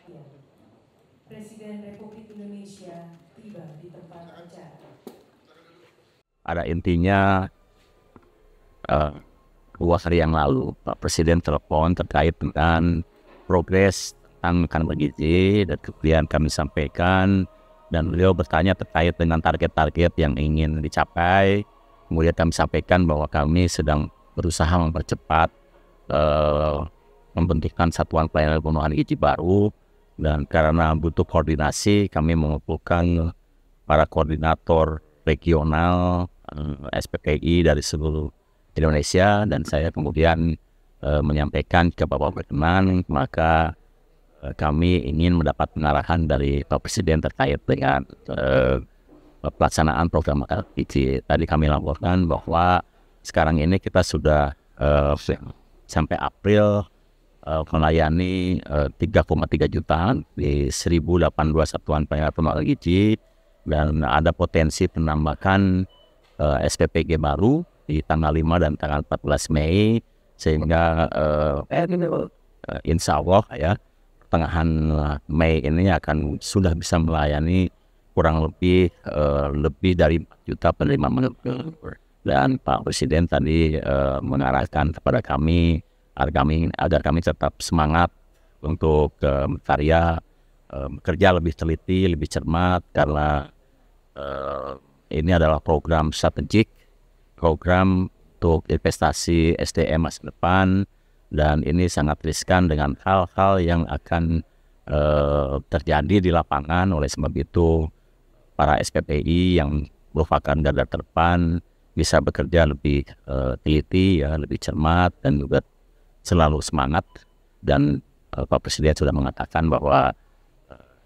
Ya, Presiden Republik Indonesia tiba di tempat acara. Pada intinya, 2 hari yang lalu Pak Presiden telepon terkait dengan progres tentang makan bergizi, dan kemudian kami sampaikan dan beliau bertanya terkait dengan target-target yang ingin dicapai. Kemudian kami sampaikan bahwa kami sedang berusaha mempercepat membentukkan satuan pelayanan pemenuhan gizi baru, dan karena butuh koordinasi kami mengumpulkan para koordinator regional SPPI dari seluruh Indonesia, dan saya kemudian menyampaikan ke Bapak Berkenan, maka kami ingin mendapat pengarahan dari Pak Presiden terkait dengan pelaksanaan program makan gizi. Tadi kami laporkan bahwa sekarang ini kita sudah sampai April melayani 3,3 juta di 1.082 satuan pelayanan pemenuhan gizi, dan ada potensi penambahan SPPG baru di tanggal 5 dan tanggal 14 Mei, sehingga insya Allah ya pertengahan Mei ini akan sudah bisa melayani kurang lebih dari 4 juta penerima manfaat. Dan Pak Presiden tadi mengarahkan kepada kami agar kami tetap semangat untuk berkarya, bekerja lebih teliti, lebih cermat, karena ini adalah program strategik, program untuk investasi SDM masa depan, dan ini sangat riskan dengan hal-hal yang akan terjadi di lapangan. Oleh sebab itu, para SPPI yang merupakan garda terdepan bisa bekerja lebih teliti, ya, lebih cermat, dan juga selalu semangat. Dan Pak Presiden sudah mengatakan bahwa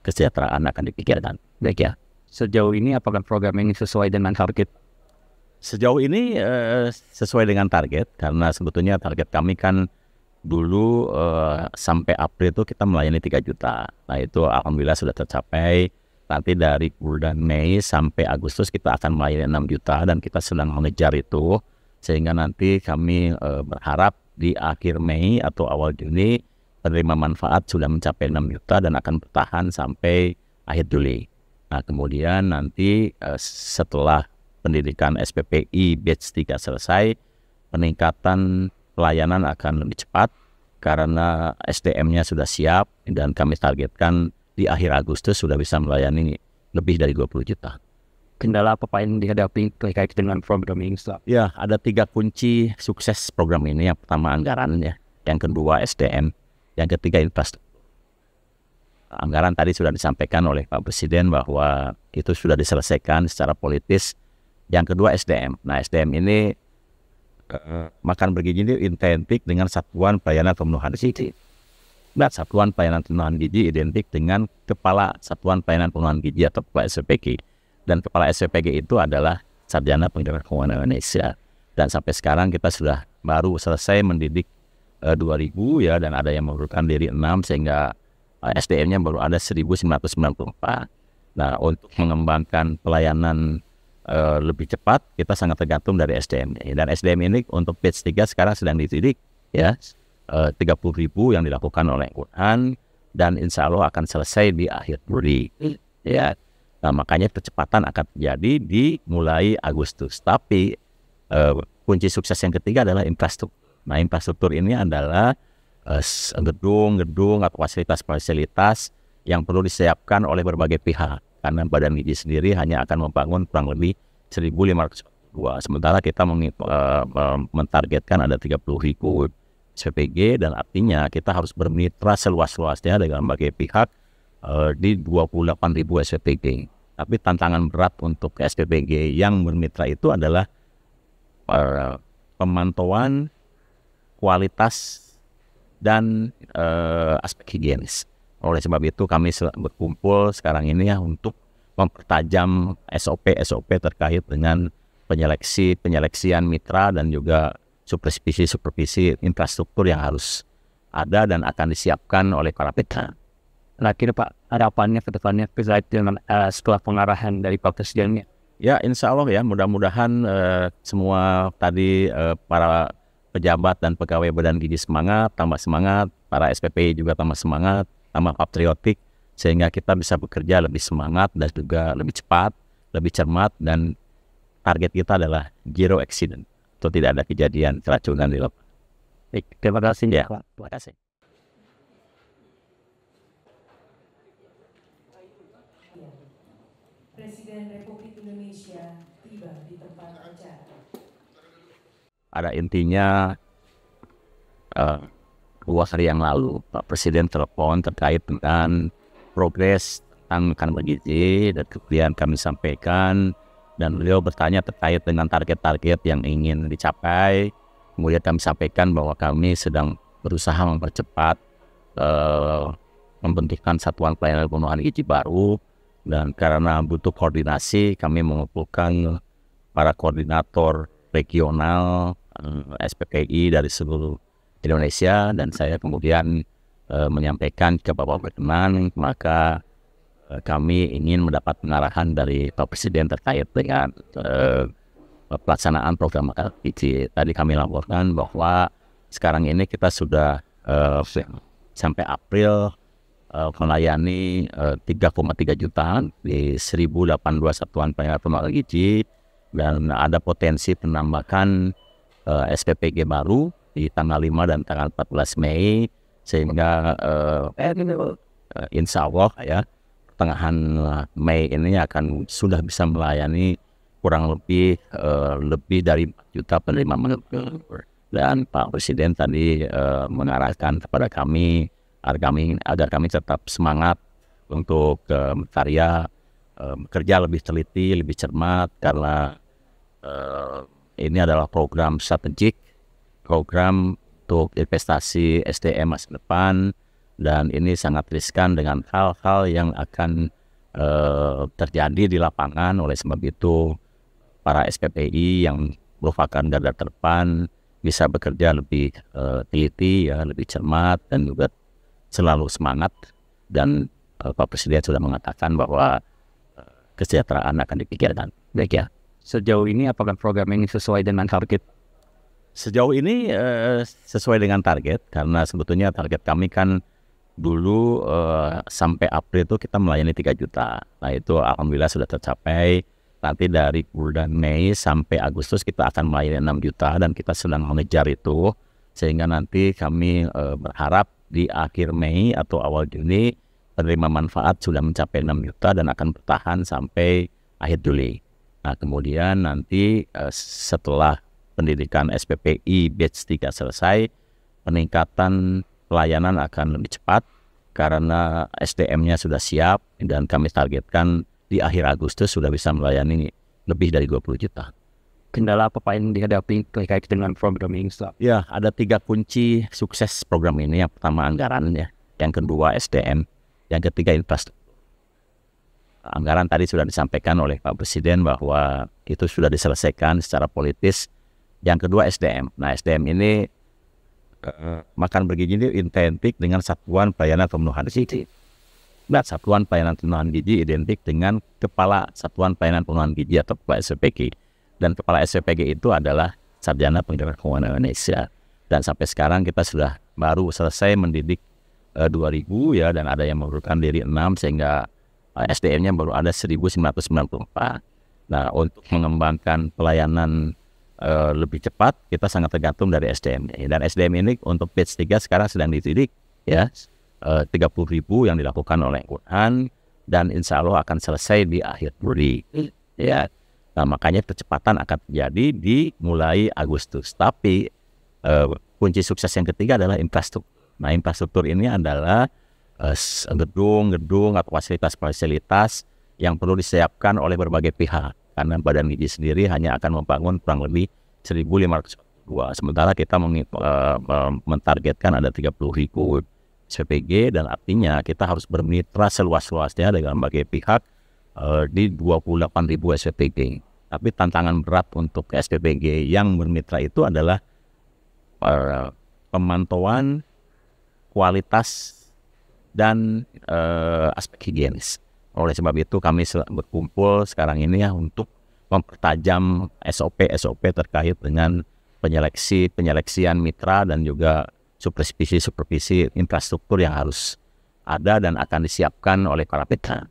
kesejahteraan akan dipikirkan. Baik ya. Sejauh ini apakah program ini sesuai dengan target? Sejauh ini sesuai dengan target, karena sebetulnya target kami kan dulu sampai April itu kita melayani 3 juta. Nah itu alhamdulillah sudah tercapai. Nanti dari bulan Mei sampai Agustus kita akan melayani 6 juta, dan kita sedang mengejar itu, sehingga nanti kami berharap di akhir Mei atau awal Juni penerima manfaat sudah mencapai 6 juta dan akan bertahan sampai akhir Juli. Nah kemudian nanti setelah pendidikan SPPI batch 3 selesai, peningkatan pelayanan akan lebih cepat karena SDM-nya sudah siap, dan kami targetkan di akhir Agustus sudah bisa melayani lebih dari 20 juta. Kendala apa yang dihadapi terkait dengan program ini? Ya, ada 3 kunci sukses program ini. Yang pertama anggaran, ya. Yang kedua SDM, yang ketiga infrastruktur. Anggaran tadi sudah disampaikan oleh Pak Presiden bahwa itu sudah diselesaikan secara politis. Yang kedua SDM. Nah SDM ini makan bergizi ini identik dengan satuan pelayanan pemenuhan gizi. Nah satuan pelayanan pemenuhan gizi identik dengan kepala satuan pelayanan pemenuhan gizi atau kepala SPPG. Dan kepala SPPG itu adalah sarjana pendidikan keuangan Indonesia. Dan sampai sekarang kita sudah baru selesai mendidik 2.000 ya, dan ada yang mengundurkan diri 6, sehingga SDM-nya baru ada 1.994. Nah untuk mengembangkan pelayanan lebih cepat, kita sangat tergantung dari SDM. Dan SDM ini untuk batch 3 sekarang sedang dididik, ya, 30.000 yang dilakukan oleh Quran, dan insya Allah akan selesai di akhir Juli. Ya, nah, makanya percepatan akan terjadi di mulai Agustus. Tapi kunci sukses yang ketiga adalah infrastruktur. Nah, infrastruktur ini adalah gedung-gedung atau fasilitas-fasilitas yang perlu disiapkan oleh berbagai pihak. Karena Badan Gizi sendiri hanya akan membangun kurang lebih 1.542. Sementara kita mentargetkan ada 30.000 SPPG, dan artinya kita harus bermitra seluas-luasnya dengan berbagai pihak di 28.000 SPPG. Tapi tantangan berat untuk SPPG yang bermitra itu adalah pemantauan kualitas dan aspek higienis. Oleh sebab itu kami berkumpul sekarang ini ya untuk mempertajam SOP terkait dengan penyeleksian mitra dan juga supervisi infrastruktur yang harus ada dan akan disiapkan oleh para mitra. Terakhir Pak, harapannya ke depannya terkait dengan setelah pengarahan dari Pak Presiden? Ya insya Allah ya, mudah-mudahan semua tadi para pejabat dan pegawai Badan Gizi semangat, tambah semangat, para SPPI juga tambah semangat, sama patriotik, sehingga kita bisa bekerja lebih semangat dan juga lebih cepat, lebih cermat, dan target kita adalah zero accident atau tidak ada kejadian keracunan di lapangan. Baik, terima kasih Ya, Pak. terima kasih. Presiden Republik Indonesia tiba di tempat acara. Pada intinya 2 hari yang lalu Pak Presiden telepon terkait dengan progres tentang kandungan gizi, dan kemudian kami sampaikan dan beliau bertanya terkait dengan target-target yang ingin dicapai. Kemudian kami sampaikan bahwa kami sedang berusaha mempercepat membentukkan satuan pelayanan pemenuhan gizi baru, dan karena butuh koordinasi kami mengumpulkan para koordinator regional SPPI dari seluruh Indonesia, dan saya kemudian menyampaikan ke Bapak Berkenan, maka kami ingin mendapat pengarahan dari Pak Presiden terkait dengan pelaksanaan program makan gizi. Tadi kami laporkan bahwa sekarang ini kita sudah sampai April melayani 3,3 juta di 1082 satuan pelayanan pemenuhan gizi, dan ada potensi penambahan SPPG baru di tanggal 5 dan tanggal 14 Mei, sehingga insya Allah ya pertengahan Mei ini akan sudah bisa melayani kurang lebih dari 4 juta penerima manfaat. Dan Pak Presiden tadi mengarahkan kepada kami agar kami tetap semangat untuk berkarya, bekerja lebih teliti, lebih cermat, karena ini adalah program strategik, program untuk investasi SDM masa depan, dan ini sangat riskan dengan hal-hal yang akan terjadi di lapangan. Oleh sebab itu para SPPI yang merupakan garda terdepan bisa bekerja lebih teliti, ya, lebih cermat, dan juga selalu semangat. Dan Pak Presiden sudah mengatakan bahwa kesejahteraan akan dipikirkan. Baik ya. Sejauh ini apakah program ini sesuai dengan target? Sejauh ini sesuai dengan target, karena sebetulnya target kami kan dulu sampai April itu kita melayani 3 juta. Nah itu alhamdulillah sudah tercapai. Nanti dari bulan Mei sampai Agustus kita akan melayani 6 juta, dan kita sedang mengejar itu, sehingga nanti kami berharap di akhir Mei atau awal Juni penerima manfaat sudah mencapai 6 juta dan akan bertahan sampai akhir Juli. Nah kemudian nanti setelah pendidikan SPPI batch 3 selesai, peningkatan pelayanan akan lebih cepat karena SDM-nya sudah siap, dan kami targetkan di akhir Agustus sudah bisa melayani lebih dari 20 juta. Kendala apa yang dihadapi terkait dengan program ini? Ya, ada 3 kunci sukses program ini. Yang pertama anggaran, ya. Yang kedua SDM, yang ketiga infrastruktur. Anggaran tadi sudah disampaikan oleh Pak Presiden bahwa itu sudah diselesaikan secara politis. Yang kedua SDM. Nah SDM ini makan bergizi ini identik dengan satuan pelayanan pemenuhan gizi. Nah, satuan pelayanan pemenuhan gizi identik dengan kepala satuan pelayanan pemenuhan gizi atau kepala SPPG. Dan kepala SPPG itu adalah Sarjana Pendidikan Keuangan Indonesia. Dan sampai sekarang kita sudah baru selesai mendidik 2.000 ya, dan ada yang mengundurkan diri 6, sehingga SDM-nya baru ada 1.994. Nah, untuk mengembangkan pelayanan lebih cepat, kita sangat tergantung dari SDM. Dan SDM ini untuk batch 3 sekarang sedang dididik ya, 30.000 yang dilakukan oleh Quran, dan insya Allah akan selesai di akhir Juli ya. Nah makanya kecepatan akan terjadi di mulai Agustus. Tapi kunci sukses yang ketiga adalah infrastruktur. Nah infrastruktur ini adalah gedung-gedung atau fasilitas-fasilitas yang perlu disiapkan oleh berbagai pihak, karena Badan Gizi sendiri hanya akan membangun kurang lebih 1.502, sementara kita mentargetkan ada 30.000 SPPG, dan artinya kita harus bermitra seluas-luasnya dengan berbagai pihak di 28.000 SPPG. Tapi tantangan berat untuk SPPG yang bermitra itu adalah pemantauan kualitas dan aspek higienis. Oleh sebab itu kami berkumpul sekarang ini ya untuk mempertajam SOP terkait dengan penyeleksian mitra dan juga supervisi infrastruktur yang harus ada dan akan disiapkan oleh para PK.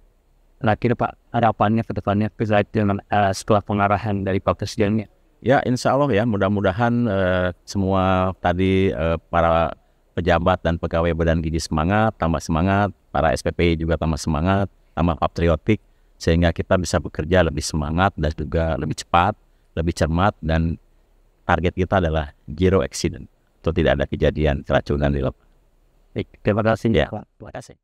Terakhir Pak, harapannya ke depannya terkait dengan setelah pengarahan dari Pak Presiden. Ya, insya Allah ya, mudah-mudahan semua tadi para pejabat dan pegawai Badan Gizi semangat, para SPPI juga tambah semangat, tambah patriotik, sehingga kita bisa bekerja lebih semangat dan juga lebih cepat, lebih cermat, dan target kita adalah zero accident, atau tidak ada kejadian keracunan di lapangan. Baik, terima kasih Ya, Pak. terima kasih.